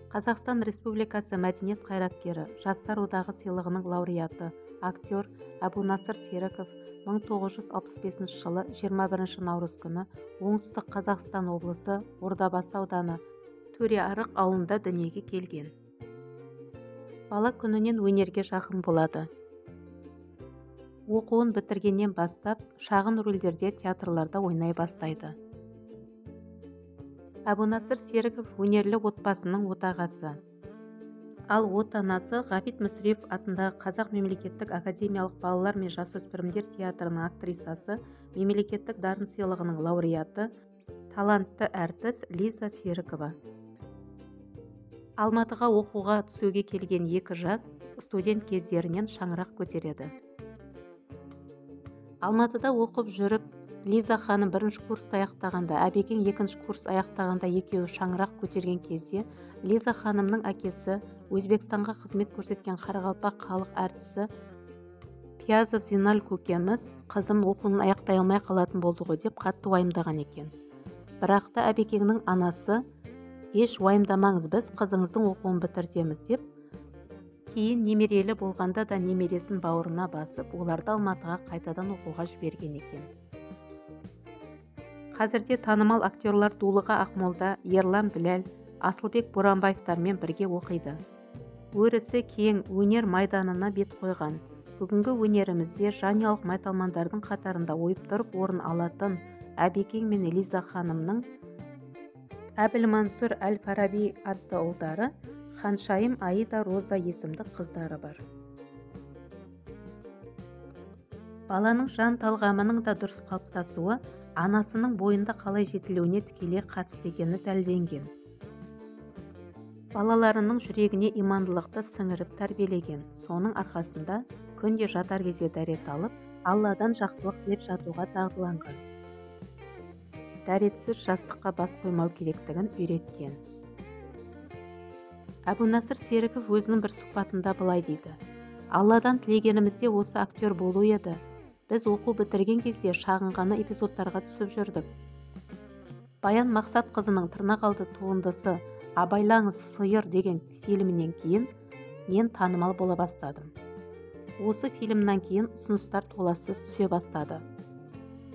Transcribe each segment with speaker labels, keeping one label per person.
Speaker 1: Қазақстан Республикасы мәдениет қайраткері, Жастар одағы сыйлығының лауреаты, актер Әбунасыр Серіков 1965 жылы 21 наурыз күні оңтүстік Қазақстан облысы Ордабасы ауданы Төреарық ауылында дүниеге келген. Бала күнінен өнерге жақын болады. Оқуын бітіргеннен бастап, шағын рөлдерде театрларда ойнай бастайды. Әбунасыр Серіков өнерлі отбасының отағасы. Ал отанасы Ғабит Мүсірепов атындағы Қазақ мемлекеттік академиялық балалар мен жасөспірімдер театрының актрисасы, мемлекеттік дарын сыйлығының лауреаты, талантты әртіс Лиза Серікова. Алматыға оқуға түсуге келген екі жас студент кездерінен шаңырақ көтереді. Алматыда оқып жүріп, Лиза ханым бірінші курс аяқтағанда, Әбекең екінші курс аяқтағанда екеуі шаңырақ көтерген кезде, Лиза ханымның әкесі Өзбекстанға қызмет көрсеткен Қарақалпақ халық әртісі Пиязов Зиналь көкеміз, қызым оқуын аяқтай алмай қалатын болды ғой деп қатты уайымдаған екен. Бірақ та Әбекеңнің анасы, еш уайымдамаңыз, біз қызыңыздың оқуын бітіртеміз деп, кейін немерелі болғанда да немересін бауырына басып, оларды Алматыға қайтадан оқуға жіберген екен. Қазірде танымал актерлар Дулыға Ақмолда, Ерлан Біләл, Асылбек Боранбаевтармен бірге оқиды. Өрісі кең өнер майданына бет қойған. Бүгінгі өнерімізде жанұялық майталмандардың қатарында ойып тұрып орын алатын Әбекең мен Лиза ханымның Әбілмансұр Әл-Фараби атты ұлдары, Ханшайым Аида Роза есімді қыздары бар. Баланың жан талғамының да дұрыс қалыптасуы анасының бойында қалай жетілуіне тікелей қатысты екені дәлелденген. Балаларының жүрегіне имандылықты сіңіріп тәрбиелеген. Соның арқасында күнде жатар кезде дәрет алып, Алладан жақсылық тілеп жатуға дағдыланған. Дәретсіз жастыққа бас қоймау керектігін үйреткен. Әбунасыр Серіков өзінің бір сұхбатында былай дейді: Алладан тілегенімізде осы актер болу еді. Біз оқу бітірген кезде шағын ғана эпизодтарға түсіп жүрдік. Баян Мақсатқызының тырнақалды туындысы Абайлаңыз сиыр деген фильмінен кейін мен танымал бола бастадым. Осы фильмнен кейін ұсыныстар толассыз түсе бастады,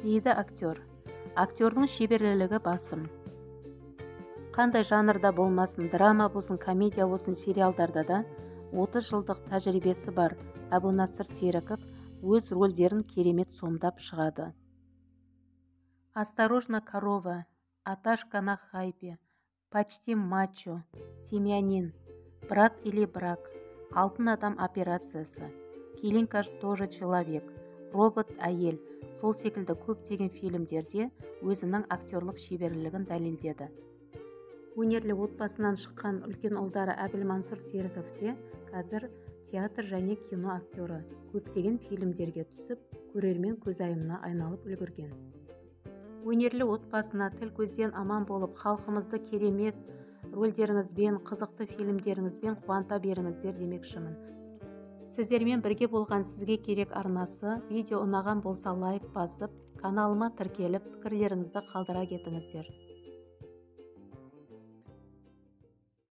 Speaker 1: дейді актер. Актердің шеберлігі басым. Қандай жанрда болмасын, драма болсын, комедия болсын, сериалдарда да 30 жылдық тәжірибесі бар Әбунасыр Серіков өз рөлдерін керемет сомдап шығады. Осторожно, корова, Аташка на хайпе, Почти мачо, Семьянин, Брат или брак, Алтын адам операциясы, Келинка тоже человек, Робот әйел, сол секілді көптеген фильмдерде өзінің актерлық шеберлігін дәлелдеді. Өнерлі отбасынан шыққан үлкен ұлдары Әбілмансұр Серіков те қазір театр және кино актері, көптеген фильмдерге түсіп, көрермен көзайымына айналып үлгерген. Өнерлі отбасына тіл көзден аман болып, халқымызды керемет рөлдеріңізбен, қызықты фильмдеріңізбен қуанта беріңіздер демекшімін. Сіздермен бірге болған Сізге керек арнасы, видео ұнаған болса лайк басып, каналыма тіркеліп, пікірлеріңізді қалдыра кетіңіздер.